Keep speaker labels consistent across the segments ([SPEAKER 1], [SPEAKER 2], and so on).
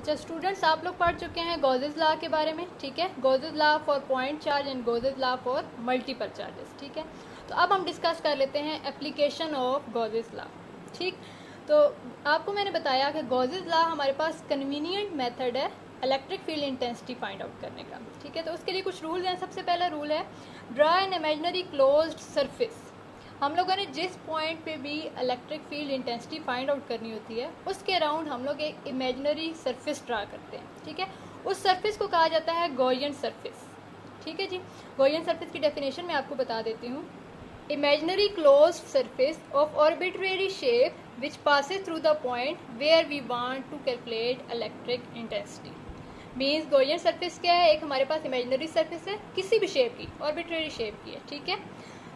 [SPEAKER 1] अच्छा स्टूडेंट्स, आप लोग पढ़ चुके हैं गॉसेस लॉ के बारे में, ठीक है। Gauss's law for point charge and Gauss's law for multiple charges, ठीक है। तो अब हम डिस्कस कर लेते हैं एप्लीकेशन ऑफ गॉसेस लॉ, ठीक। तो आपको मैंने बताया कि गॉसेस लॉ हमारे पास कन्वीनियंट मेथड है electric field intensity find out करने का, ठीक है। तो उसके लिए कुछ रूल्स हैं। सबसे पहला रूल है draw an imaginary closed surface. हम लोगों ने जिस पॉइंट पे भी electric field intensity find out करनी होती है उसके अराउंड हम लोग एक इमेजिनरी सरफेस ड्रा करते हैं, ठीक है। उस सरफेस को कहा जाता है गॉसियन सरफेस, ठीक है जी। गॉसियन सरफेस की डेफिनेशन मैं आपको बता देती हूँ। Imaginary closed surface of arbitrary shape which passes through the point where we want to calculate electric intensity. Means Gaussian surface क्या है? एक हमारे पास इमेजिनरी सरफेस है किसी भी शेप की, आर्बिट्रेरी शेप की है, ठीक है,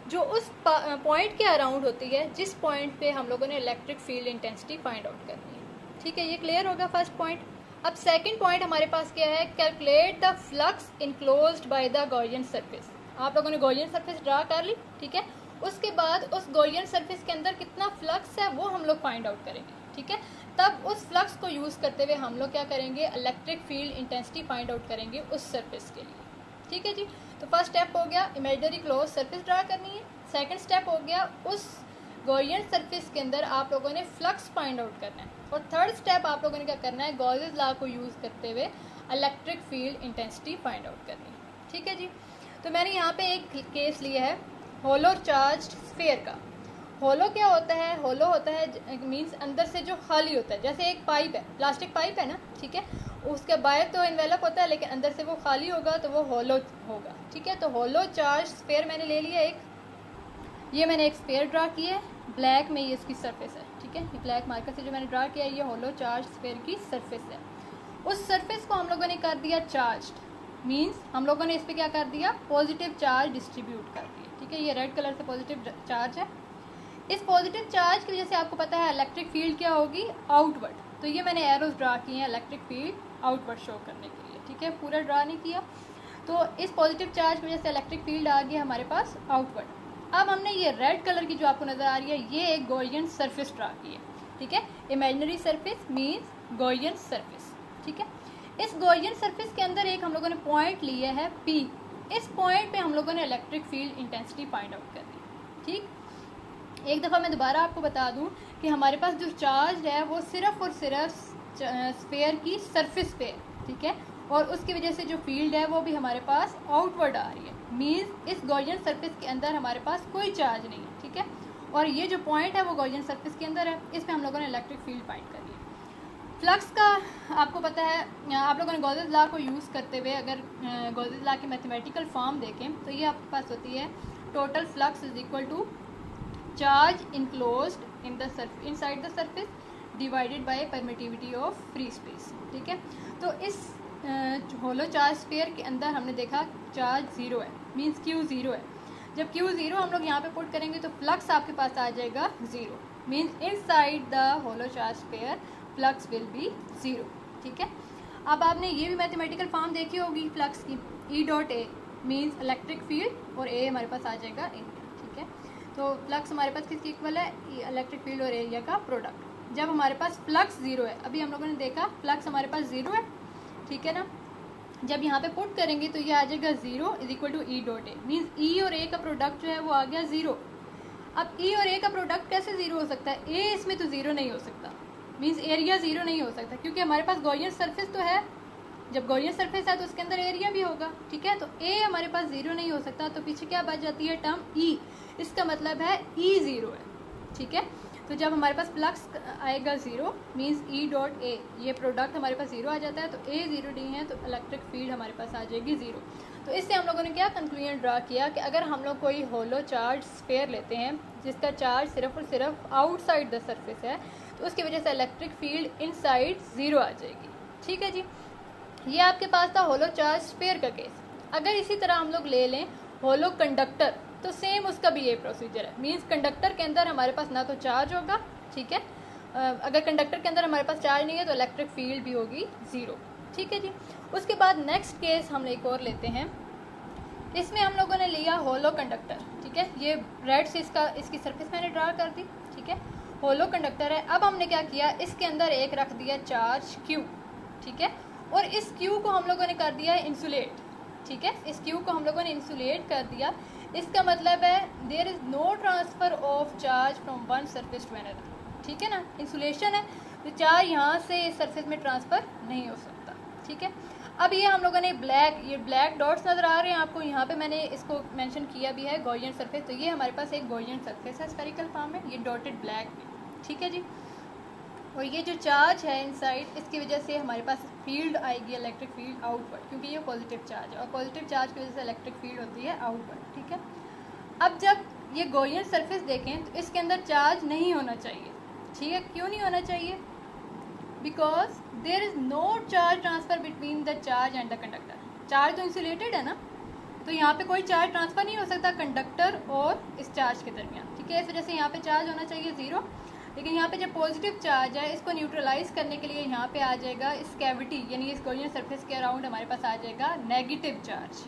[SPEAKER 1] जो उस पॉइंट के अराउंड होती है जिस पॉइंट पे हम लोगों ने electric field intensity find out करनी है, ठीक है। ये क्लियर होगा फर्स्ट पॉइंट। अब सेकंड पॉइंट हमारे पास क्या है? Calculate the flux enclosed by the Gaussian surface. आप लोगों ने गॉसियन सरफेस ड्रा कर ली, ठीक है। उसके बाद उस गॉसियन सरफेस के अंदर कितना फ्लक्स है वो हम लोग फाइंड आउट करेंगे, ठीक है। तब उस फ्लक्स को यूज़ करते हुए हम लोग क्या करेंगे? Electric field intensity find out करेंगे उस सरफेस के लिए, ठीक है जी। तो फर्स्ट स्टेप हो गया इमेजिनरी क्लोज सरफेस ड्रा करनी है। सेकंड स्टेप हो गया उस गॉसियन सरफेस के अंदर आप लोगों ने फ्लक्स फाइंड आउट करना है। और थर्ड स्टेप आप लोगों ने क्या करना है? गॉसेस लॉ को यूज़ करते हुए electric field intensity find out करनी है, ठीक है जी। तो मैंने यहाँ पे एक केस लिया है होलो चार्ज्ड स्फीयर का। होलो क्या होता है? होलो होता है मीन्स अंदर से जो खाली होता है, जैसे एक पाइप है, प्लास्टिक पाइप है ना, ठीक है। उसके बाहर तो इन्वेलप होता है लेकिन अंदर से वो खाली होगा तो वो होलो होगा, ठीक है। तो होलो चार्ज स्फीयर मैंने ले लिया एक, ये मैंने एक स्फीयर ड्रा किया है ब्लैक में, ये इसकी सरफेस है, ठीक है। ये ब्लैक मार्कर से जो मैंने ड्रा किया है ये होलो चार्ज स्फीयर की सरफेस है। उस सरफेस को हम लोगों ने कर दिया चार्ज्ड, मीन्स हम लोगों ने इस पर क्या कर दिया? पॉजिटिव चार्ज डिस्ट्रीब्यूट कर दिया, ठीक है। ये रेड कलर से पॉजिटिव चार्ज है। इस पॉजिटिव चार्ज की वजह से आपको पता है इलेक्ट्रिक फील्ड क्या होगी? आउटवर्ड। तो ये मैंने एरोज ड्रा किए हैं इलेक्ट्रिक फील्ड आउटवर्ड शो करने के लिए, ठीक है। पूरा ड्रा नहीं किया। तो इस पॉजिटिव चार्ज की वजह से इलेक्ट्रिक फील्ड आ गया हमारे पास आउटवर्ड। अब हमने ये रेड कलर की जो आपको नजर आ रही है ये एक गॉसियन सरफेस ड्रा की है, ठीक है। Imaginary surface means Gaussian surface, ठीक है। इस गॉसियन सरफेस के अंदर एक हम लोगों ने पॉइंट लिया है P। इस पॉइंट पे हम लोगों ने electric field intensity find out करनी है, ठीक। एक दफ़ा मैं दोबारा आपको बता दूं कि हमारे पास जो चार्ज है वो सिर्फ और सिर्फ स्फीयर की सरफेस पे है, ठीक है। और उसकी वजह से जो फील्ड है वो भी हमारे पास आउटवर्ड आ रही है, मीन्स इस गॉसियन सरफेस के अंदर हमारे पास कोई चार्ज नहीं है, ठीक है। और ये जो पॉइंट है वो गॉसियन सरफेस के अंदर है, इसमें हम लोगों ने इलेक्ट्रिक फील्ड फाइंड करनी है। फ्लक्स का आपको पता है, आप लोगों ने गॉसेस लॉ को यूज़ करते हुए अगर गॉसेस लॉ की मैथमेटिकल फॉर्म देखें तो ये आपके पास होती है total flux is equal to charge enclosed inside the surface divided by permittivity of free space, ठीक है। तो इस होलो चार्ज स्फीयर के अंदर हमने देखा चार्ज ज़ीरो है, मीन्स Q ज़ीरो है। जब Q ज़ीरो हम लोग यहाँ पे पुट करेंगे तो फ्लक्स आपके पास आ जाएगा zero, means inside the hollow charge sphere flux will be zero, ठीक है। अब आपने ये भी मैथमेटिकल फॉर्म देखी होगी फ्लक्स की, E dot A means electric field और ए हमारे पास आ जाएगा एरिया, ठीक है। तो फ्लक्स हमारे पास किसकी इक्वल है? इलेक्ट्रिक फील्ड और एरिया का प्रोडक्ट। जब हमारे पास फ्लक्स ज़ीरो है, अभी हम लोगों ने देखा फ्लक्स हमारे पास ज़ीरो है, ठीक है ना। जब यहाँ पे पुट करेंगे तो ये आ जाएगा zero is equal to E dot A, means E और ए का प्रोडक्ट जो है वो आ गया ज़ीरो। अब E और ए का प्रोडक्ट कैसे ज़ीरो हो सकता है? ए इसमें तो ज़ीरो नहीं हो सकता, मीन्स एरिया ज़ीरो नहीं हो सकता क्योंकि हमारे पास गॉसियन सरफेस तो है। जब गॉसियन सरफेस है तो उसके अंदर एरिया भी होगा, ठीक है। तो ए हमारे पास ज़ीरो नहीं हो सकता, तो पीछे क्या बच जाती है टर्म E। इसका मतलब है E ज़ीरो है, ठीक है। तो जब हमारे पास फ्लक्स आएगा ज़ीरो मीन्स E डॉट ए, ये प्रोडक्ट हमारे पास ज़ीरो आ जाता है, तो ए ज़ीरो नहीं है तो इलेक्ट्रिक फील्ड हमारे पास आ जाएगी ज़ीरो। तो इससे हम लोगों ने क्या कंक्लूजन ड्रा किया कि अगर हम लोग कोई होलो चार्ज स्फीयर लेते हैं जिसका चार्ज सिर्फ और सिर्फ आउटसाइड द सरफेस है तो उसकी वजह से इलेक्ट्रिक फील्ड इनसाइड ज़ीरो आ जाएगी, ठीक है जी। ये आपके पास था होलो चार्ज स्फीयर का केस। अगर इसी तरह हम लोग ले लें होलो कंडक्टर तो सेम उसका भी ये प्रोसीजर है, मीन्स कंडक्टर के अंदर हमारे पास ना तो चार्ज होगा, ठीक है। अगर कंडक्टर के अंदर हमारे पास चार्ज नहीं है तो इलेक्ट्रिक फील्ड भी होगी ज़ीरो, ठीक है जी। उसके बाद नेक्स्ट केस हम एक और लेते हैं। इसमें हम लोगों ने लिया होलो कंडक्टर, ठीक है। ये रेड से इसकी सरफेस मैंने ड्रा कर दी, ठीक है। होलो कंडक्टर है। अब हमने क्या किया? इसके अंदर एक रख दिया चार्ज Q, ठीक है। और इस क्यू को हम लोगों ने कर दिया है इंसुलेट, ठीक है, इस क्यू को हम लोगों ने इंसुलेट कर दिया। इसका मतलब है there is no transfer of charge from one surface to another, ठीक है ना, इंसुलेशन है तो चार्ज यहाँ से इस सरफेस में ट्रांसफ़र नहीं हो सकता, ठीक है। अब ये हम लोगों ने ये ब्लैक डॉट्स नज़र आ रहे हैं आपको, यहाँ पे मैंने इसको मेंशन किया भी है गॉसियन सरफेस, तो ये हमारे पास एक गॉसियन सरफेस है स्फेरिकल फॉर्म में, ये डॉटेड ब्लैक में, ठीक है जी। और ये जो चार्ज है इनसाइड, इसकी वजह से हमारे पास फील्ड आएगी, इलेक्ट्रिक फील्ड आउटवर्ड, क्योंकि ये पॉजिटिव चार्ज है और पॉजिटिव चार्ज की वजह से इलेक्ट्रिक फील्ड होती है आउटवर्ड, ठीक है। अब जब ये गॉसियन सरफेस देखें तो इसके अंदर चार्ज नहीं होना चाहिए, ठीक है। क्यों नहीं होना चाहिए? Because there is no charge transfer between the charge and the conductor. Charge तो इंसुलेटेड है ना, तो यहाँ पे कोई चार्ज ट्रांसफ़र नहीं हो सकता कंडक्टर और इस चार्ज के दरमियान, ठीक है। इस वजह से यहाँ पे चार्ज होना चाहिए ज़ीरो, लेकिन यहाँ पे जब पॉजिटिव चार्ज है इसको न्यूट्रलाइज करने के लिए यहाँ पे आ जाएगा इस कैविटी यानी इस गॉसियन सरफेस के अराउंड हमारे पास आ जाएगा नेगेटिव चार्ज।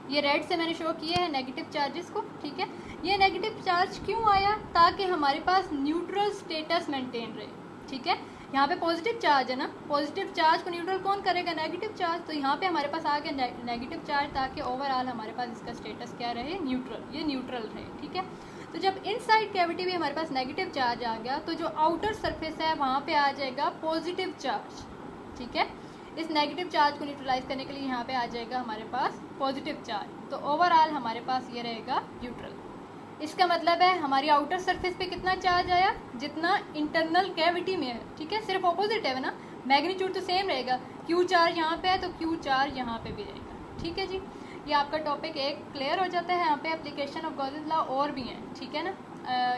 [SPEAKER 1] ये रेड से मैंने शो किए हैं नेगेटिव चार्जेस को, ठीक है। ये नेगेटिव चार्ज क्यों आया? ताकि हमारे पास न्यूट्रल स्टेटस मेंटेन रहे, ठीक है। यहाँ पे पॉजिटिव चार्ज है ना, पॉजिटिव चार्ज को न्यूट्रल कौन करेगा? Negative charge. तो यहाँ पे हमारे पास आ गया नेगेटिव चार्ज, ताकि ओवरऑल हमारे पास इसका स्टेटस क्या रहे? न्यूट्रल, ये न्यूट्रल रहे, ठीक है। तो जब इनसाइड कैविटी में हमारे पास नेगेटिव चार्ज आ गया तो जो आउटर सरफेस है वहाँ पे आ जाएगा पॉजिटिव चार्ज, ठीक है। इस नेगेटिव चार्ज को न्यूट्रलाइज करने के लिए यहाँ पे आ जाएगा हमारे पास पॉजिटिव चार्ज, तो ओवरऑल हमारे पास ये रहेगा न्यूट्रल। इसका मतलब है हमारी आउटर सरफेस पे कितना चार्ज आया? जितना इंटरनल कैविटी में है, ठीक है। सिर्फ ऑपोजिट है ना, मैग्नीट्यूड तो सेम रहेगा। क्यू चार्ज यहाँ पे है तो क्यू चार्ज यहाँ पे भी रहेगा, ठीक है जी। ये आपका टॉपिक एक क्लियर हो जाता है। यहाँ पे एप्लीकेशन ऑफ गॉसियन लॉ और भी हैं, ठीक है ना।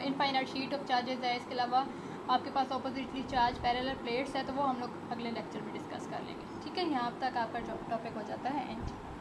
[SPEAKER 1] इनफाइनाइट शीट ऑफ चार्जेस है, इसके अलावा आपके पास ऑपोजिटली चार्ज पैरेलल प्लेट्स है, तो वो हम लोग अगले लेक्चर में डिस्कस कर लेंगे, ठीक है। यहाँ तक आपका टॉपिक हो जाता है एंड।